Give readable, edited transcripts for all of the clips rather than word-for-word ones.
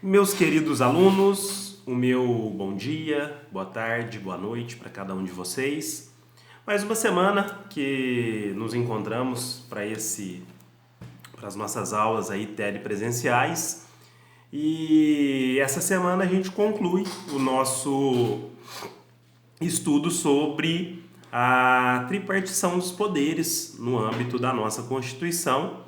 Meus queridos alunos, o meu bom dia, boa tarde, boa noite para cada um de vocês. Mais uma semana que nos encontramos para as nossas aulas aí telepresenciais. E essa semana a gente conclui o nosso estudo sobre a tripartição dos poderes no âmbito da nossa Constituição.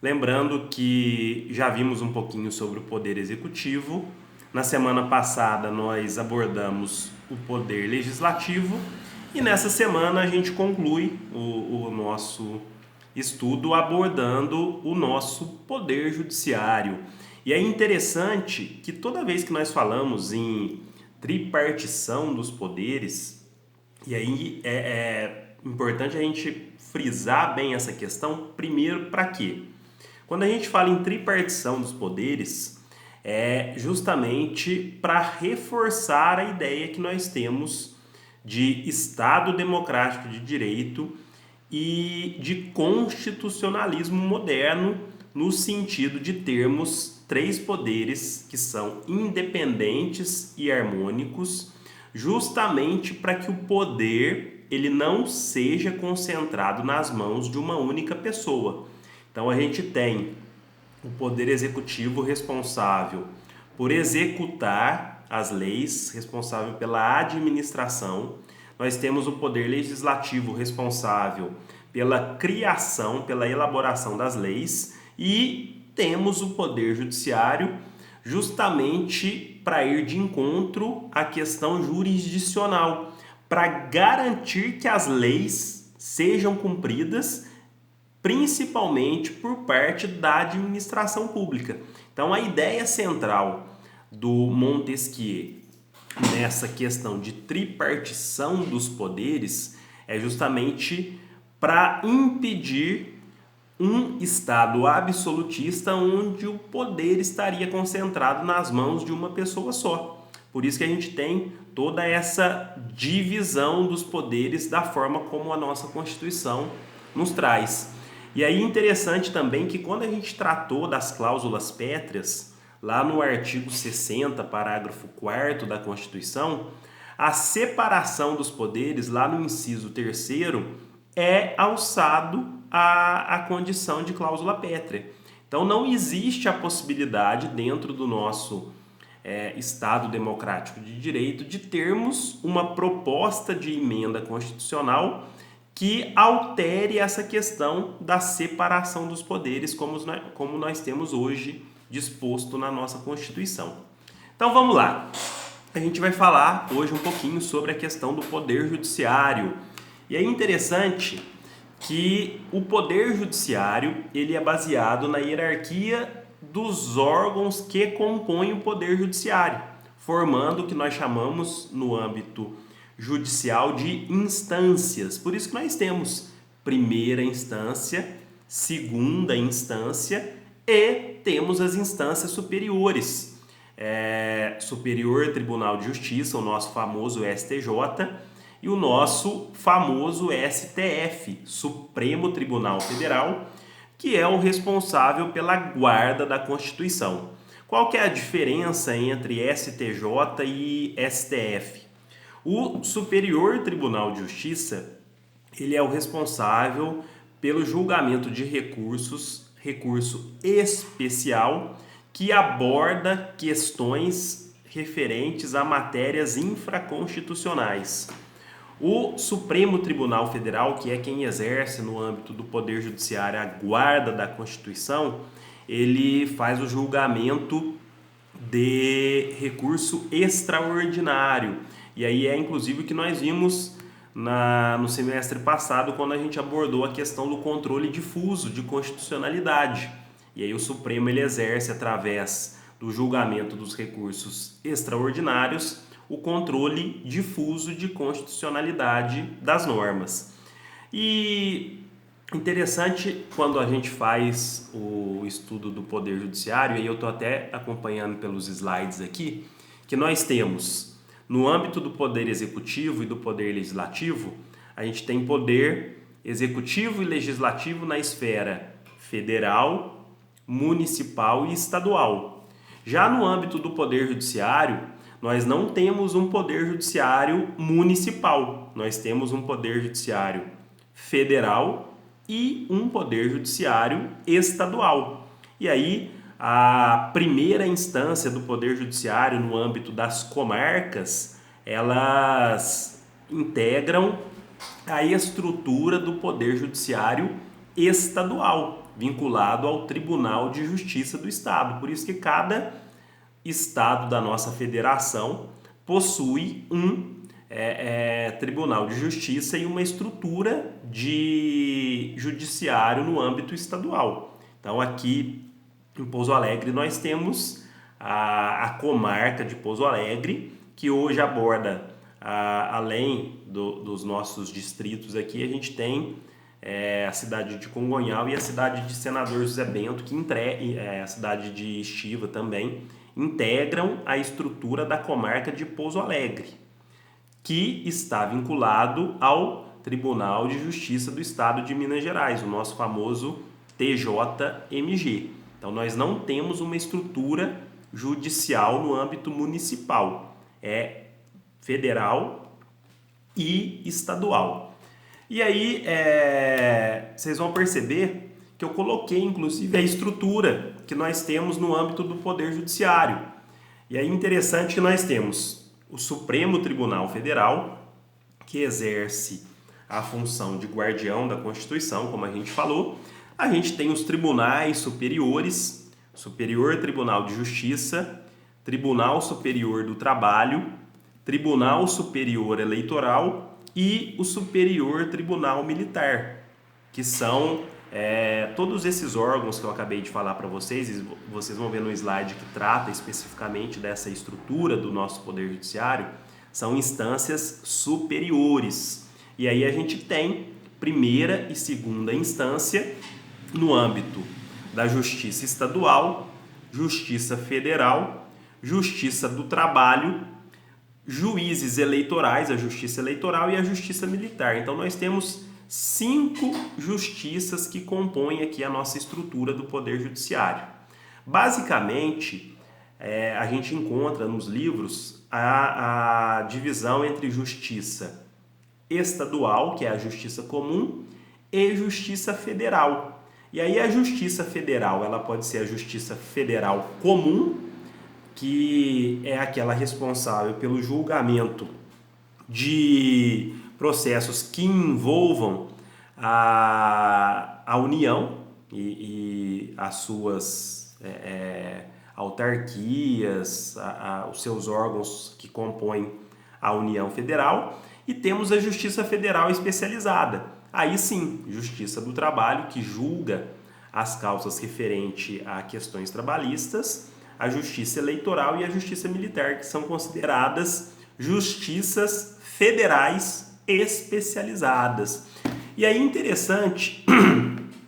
Lembrando que já vimos um pouquinho sobre o poder executivo. Na semana passada nós abordamos o poder legislativo e nessa semana a gente conclui o nosso estudo abordando o nosso poder judiciário. E é interessante que toda vez que nós falamos em tripartição dos poderes, e aí é importante a gente frisar bem essa questão, primeiro para quê? Quando a gente fala em tripartição dos poderes, é justamente para reforçar a ideia que nós temos de Estado democrático de direito e de constitucionalismo moderno, no sentido de termos três poderes que são independentes e harmônicos, justamente para que o poder ele não seja concentrado nas mãos de uma única pessoa. Então a gente tem o poder executivo responsável por executar as leis, responsável pela administração. Nós temos o poder legislativo responsável pela criação, pela elaboração das leis e temos o poder judiciário justamente para ir de encontro à questão jurisdicional, para garantir que as leis sejam cumpridas principalmente por parte da administração pública. Então, a ideia central do Montesquieu nessa questão de tripartição dos poderes é justamente para impedir um Estado absolutista onde o poder estaria concentrado nas mãos de uma pessoa só. Por isso que a gente tem toda essa divisão dos poderes da forma como a nossa Constituição nos traz. E aí interessante também que quando a gente tratou das cláusulas pétreas, lá no artigo 60, parágrafo 4º da Constituição, a separação dos poderes, lá no inciso 3º, é alçado à condição de cláusula pétrea. Então não existe a possibilidade dentro do nosso Estado democrático de direito de termos uma proposta de emenda constitucional que altere essa questão da separação dos poderes como nós temos hoje disposto na nossa Constituição. Então vamos lá. A gente vai falar hoje um pouquinho sobre a questão do poder judiciário. E é interessante que o poder judiciário ele é baseado na hierarquia dos órgãos que compõem o poder judiciário, formando o que nós chamamos no âmbito judicial de instâncias. Por isso que nós temos primeira instância, segunda instância e temos as instâncias superiores. Superior Tribunal de Justiça, o nosso famoso STJ, e o nosso famoso STF, Supremo Tribunal Federal, que é o responsável pela guarda da Constituição. Qual que é a diferença entre STJ e STF? O Superior Tribunal de Justiça, ele é o responsável pelo julgamento de recurso especial que aborda questões referentes a matérias infraconstitucionais. O Supremo Tribunal Federal, que é quem exerce no âmbito do Poder Judiciário a guarda da Constituição, ele faz o julgamento de recurso extraordinário. E aí é inclusive o que nós vimos no semestre passado, quando a gente abordou a questão do controle difuso de constitucionalidade. E aí o Supremo ele exerce, através do julgamento dos recursos extraordinários, o controle difuso de constitucionalidade das normas. E interessante quando a gente faz o estudo do Poder Judiciário, e eu estou até acompanhando pelos slides aqui, que nós temos, no âmbito do Poder Executivo e do Poder Legislativo, a gente tem poder executivo e legislativo na esfera federal, municipal e estadual. Já no âmbito do Poder Judiciário, nós não temos um Poder Judiciário municipal, nós temos um Poder Judiciário federal e um Poder Judiciário estadual. E aí, a primeira instância do Poder Judiciário no âmbito das comarcas, elas integram a estrutura do Poder Judiciário estadual, vinculado ao Tribunal de Justiça do Estado. Por isso que cada estado da nossa federação possui um Tribunal de Justiça e uma estrutura de judiciário no âmbito estadual. Então, aqui em Pouso Alegre, nós temos a comarca de Pouso Alegre, que hoje aborda, além dos nossos distritos aqui, a gente tem a cidade de Congonhal e a cidade de Senador José Bento, a cidade de Estiva também, integram a estrutura da comarca de Pouso Alegre, que está vinculado ao Tribunal de Justiça do Estado de Minas Gerais, o nosso famoso TJMG. Então, nós não temos uma estrutura judicial no âmbito municipal, é federal e estadual. E aí, vocês vão perceber que eu coloquei, inclusive, a estrutura que nós temos no âmbito do Poder Judiciário. E aí, interessante que nós temos o Supremo Tribunal Federal, que exerce a função de guardião da Constituição, como a gente falou. A gente tem os tribunais superiores, Superior Tribunal de Justiça, Tribunal Superior do Trabalho, Tribunal Superior Eleitoral e o Superior Tribunal Militar, que são todos esses órgãos que eu acabei de falar para vocês, e vocês vão ver no slide que trata especificamente dessa estrutura do nosso Poder Judiciário, são instâncias superiores. E aí a gente tem primeira e segunda instância no âmbito da Justiça Estadual, Justiça Federal, Justiça do Trabalho, juízes eleitorais, a Justiça Eleitoral e a Justiça Militar. Então nós temos 5 justiças que compõem aqui a nossa estrutura do Poder Judiciário. Basicamente, a gente encontra nos livros a divisão entre justiça estadual, que é a justiça comum, e justiça federal. E aí a justiça federal, ela pode ser a justiça federal comum, que é aquela responsável pelo julgamento de processos que envolvam a União e as suas autarquias, os seus órgãos que compõem a União Federal, e temos a Justiça Federal especializada. Aí sim, Justiça do Trabalho, que julga as causas referentes a questões trabalhistas, a Justiça Eleitoral e a Justiça Militar, que são consideradas justiças federais especializadas. E aí interessante,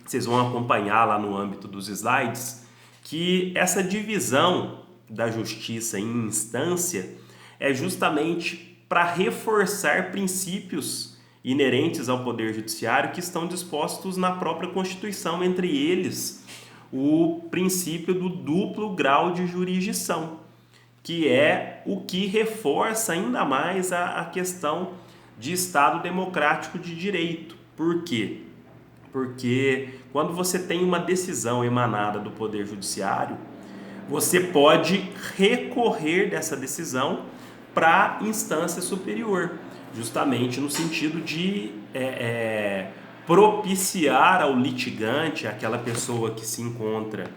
vocês vão acompanhar lá no âmbito dos slides, que essa divisão da justiça em instância é justamente para reforçar princípios inerentes ao Poder Judiciário que estão dispostos na própria Constituição, entre eles o princípio do duplo grau de jurisdição, que é o que reforça ainda mais a questão de Estado democrático de direito. Por quê? Porque quando você tem uma decisão emanada do Poder Judiciário, você pode recorrer dessa decisão para a instância superior, justamente no sentido de propiciar ao litigante, aquela pessoa que se encontra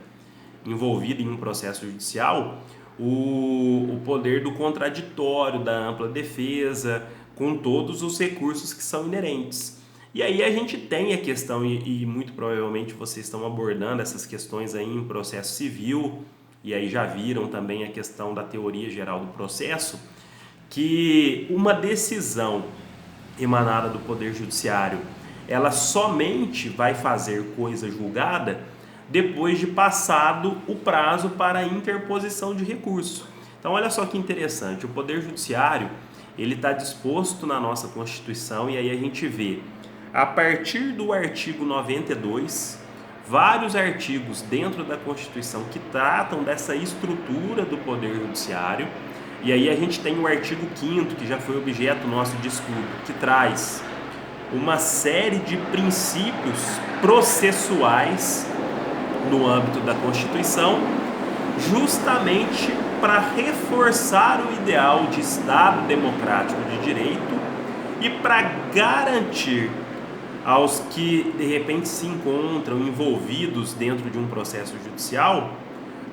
envolvida em um processo judicial, o poder do contraditório, da ampla defesa, com todos os recursos que são inerentes. E aí a gente tem a questão, e muito provavelmente vocês estão abordando essas questões aí em processo civil, e aí já viram também a questão da teoria geral do processo, que uma decisão emanada do Poder Judiciário, ela somente vai fazer coisa julgada depois de passado o prazo para a interposição de recurso. Então, olha só que interessante, o Poder Judiciário, ele está disposto na nossa Constituição, e aí a gente vê, a partir do artigo 92, vários artigos dentro da Constituição que tratam dessa estrutura do Poder Judiciário. E aí a gente tem o artigo 5º, que já foi objeto nosso de estudo, que traz uma série de princípios processuais no âmbito da Constituição, justamente para reforçar o ideal de Estado democrático de direito e para garantir aos que de repente se encontram envolvidos dentro de um processo judicial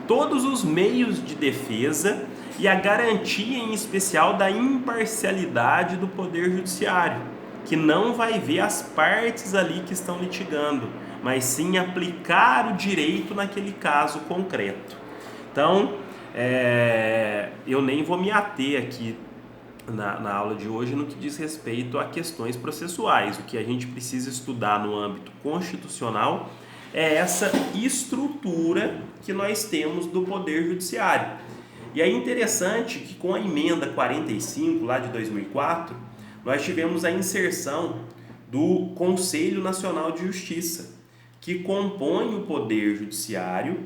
todos os meios de defesa e a garantia em especial da imparcialidade do Poder Judiciário, que não vai ver as partes ali que estão litigando, mas sim aplicar o direito naquele caso concreto. Então, eu nem vou me ater aqui na aula de hoje no que diz respeito a questões processuais. O que a gente precisa estudar no âmbito constitucional é essa estrutura que nós temos do Poder Judiciário. E é interessante que com a emenda 45, lá de 2004, nós tivemos a inserção do Conselho Nacional de Justiça, que compõe o Poder Judiciário,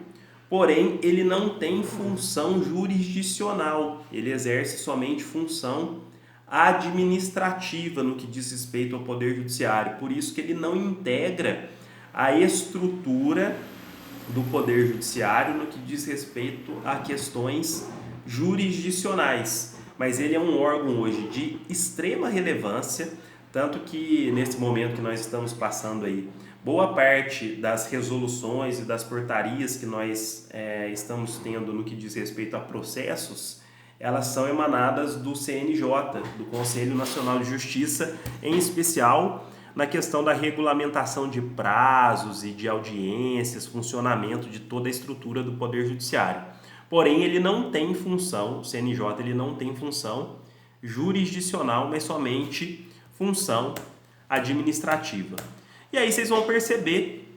porém ele não tem função jurisdicional, ele exerce somente função administrativa no que diz respeito ao Poder Judiciário, por isso que ele não integra a estrutura do Poder Judiciário no que diz respeito a questões jurisdicionais, mas ele é um órgão hoje de extrema relevância, tanto que nesse momento que nós estamos passando aí, boa parte das resoluções e das portarias que nós estamos tendo no que diz respeito a processos, elas são emanadas do CNJ, do Conselho Nacional de Justiça, em especial na questão da regulamentação de prazos e de audiências, funcionamento de toda a estrutura do Poder Judiciário. Porém, ele não tem função, o CNJ ele não tem função jurisdicional, mas somente função administrativa. E aí vocês vão perceber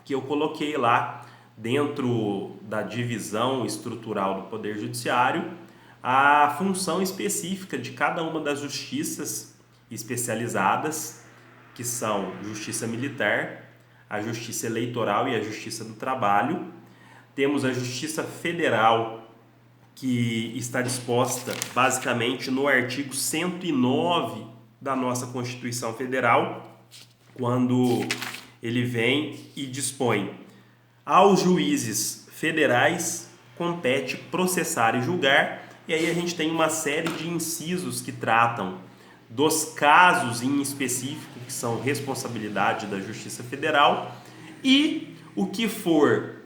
que eu coloquei lá, dentro da divisão estrutural do Poder Judiciário, a função específica de cada uma das justiças especializadas, que são Justiça Militar, a Justiça Eleitoral e a Justiça do Trabalho. Temos a Justiça Federal, que está disposta basicamente no artigo 109 da nossa Constituição Federal, quando ele vem e dispõe: aos juízes federais compete processar e julgar. E aí a gente tem uma série de incisos que tratam dos casos em específico, que são responsabilidade da Justiça Federal, e o que for,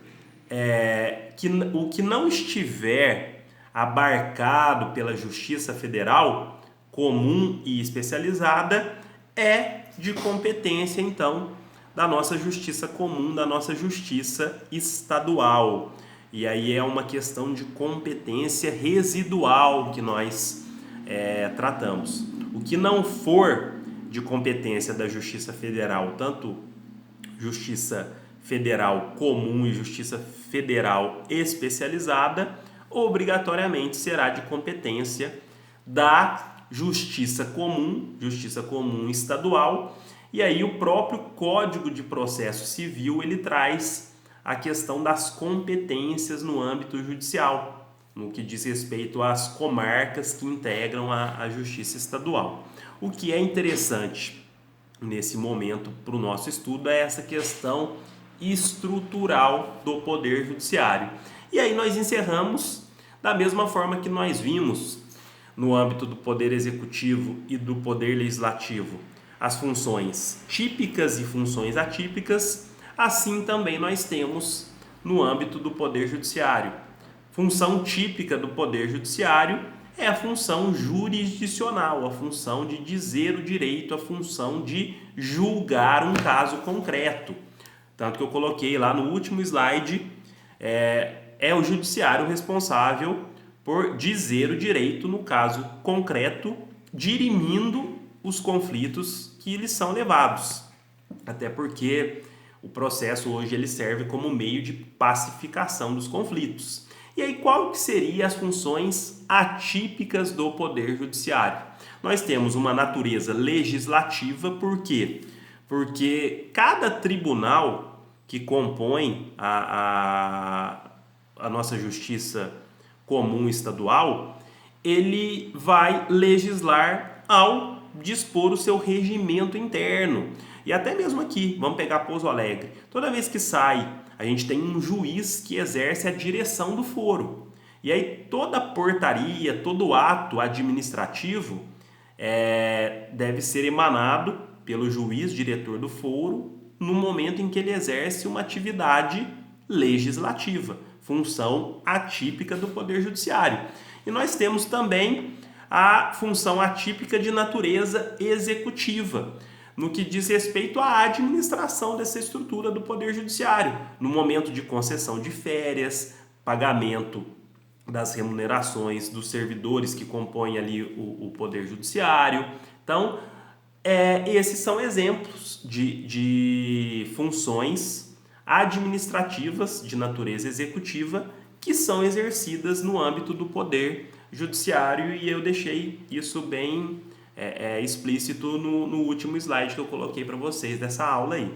o que não estiver abarcado pela Justiça Federal, comum e especializada, é de competência, então, da nossa Justiça Comum, da nossa Justiça Estadual. E aí é uma questão de competência residual que nós tratamos. O que não for de competência da Justiça Federal, tanto Justiça Federal Comum e Justiça Federal Especializada, obrigatoriamente será de competência da Justiça Comum Estadual. E aí o próprio Código de Processo Civil ele traz a questão das competências no âmbito judicial, no que diz respeito às comarcas que integram a Justiça Estadual. O que é interessante nesse momento para o nosso estudo é essa questão estrutural do Poder Judiciário. E aí nós encerramos da mesma forma que nós vimos no âmbito do Poder Executivo e do Poder Legislativo as funções típicas e funções atípicas, assim também nós temos no âmbito do Poder Judiciário. Função típica do Poder Judiciário é a função jurisdicional, a função de dizer o direito, a função de julgar um caso concreto. Tanto que eu coloquei lá no último slide, é o judiciário responsável por dizer o direito no caso concreto, dirimindo os conflitos que lhes são levados. Até porque o processo hoje ele serve como meio de pacificação dos conflitos. E aí, qual que seriam as funções atípicas do Poder Judiciário? Nós temos uma natureza legislativa, por quê? Porque cada tribunal que compõem a nossa justiça comum estadual, ele vai legislar ao dispor o seu regimento interno. E até mesmo aqui, vamos pegar Pouso Alegre. Toda vez que sai, a gente tem um juiz que exerce a direção do foro. E aí toda portaria, todo ato administrativo deve ser emanado pelo juiz diretor do foro no momento em que ele exerce uma atividade legislativa, função atípica do Poder Judiciário. E nós temos também a função atípica de natureza executiva, no que diz respeito à administração dessa estrutura do Poder Judiciário, no momento de concessão de férias, pagamento das remunerações dos servidores que compõem ali o Poder Judiciário. Então, esses são exemplos de funções administrativas de natureza executiva que são exercidas no âmbito do Poder Judiciário, e eu deixei isso bem explícito no último slide que eu coloquei para vocês dessa aula aí.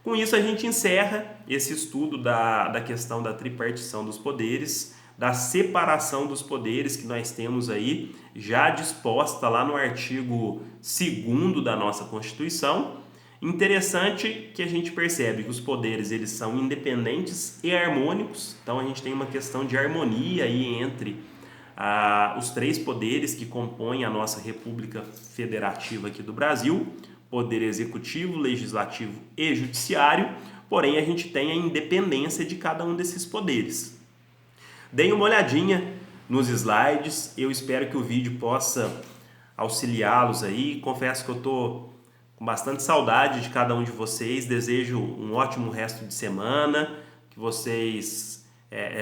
Com isso, a gente encerra esse estudo da questão da tripartição dos poderes, da separação dos poderes que nós temos aí já disposta lá no artigo 2º da nossa Constituição. Interessante que a gente percebe que os poderes eles são independentes e harmônicos, então a gente tem uma questão de harmonia aí entre os 3 poderes que compõem a nossa República Federativa aqui do Brasil: poder executivo, legislativo e judiciário, porém a gente tem a independência de cada um desses poderes. Deem uma olhadinha nos slides, eu espero que o vídeo possa auxiliá-los aí. Confesso que eu estou com bastante saudade de cada um de vocês, desejo um ótimo resto de semana, que vocês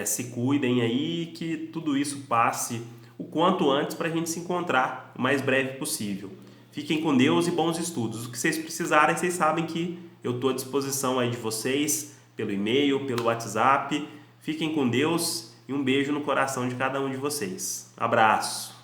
se cuidem aí, que tudo isso passe o quanto antes para a gente se encontrar o mais breve possível. Fiquem com Deus e bons estudos. O que vocês precisarem, vocês sabem que eu estou à disposição aí de vocês, pelo e-mail, pelo WhatsApp. Fiquem com Deus e um beijo no coração de cada um de vocês. Abraço!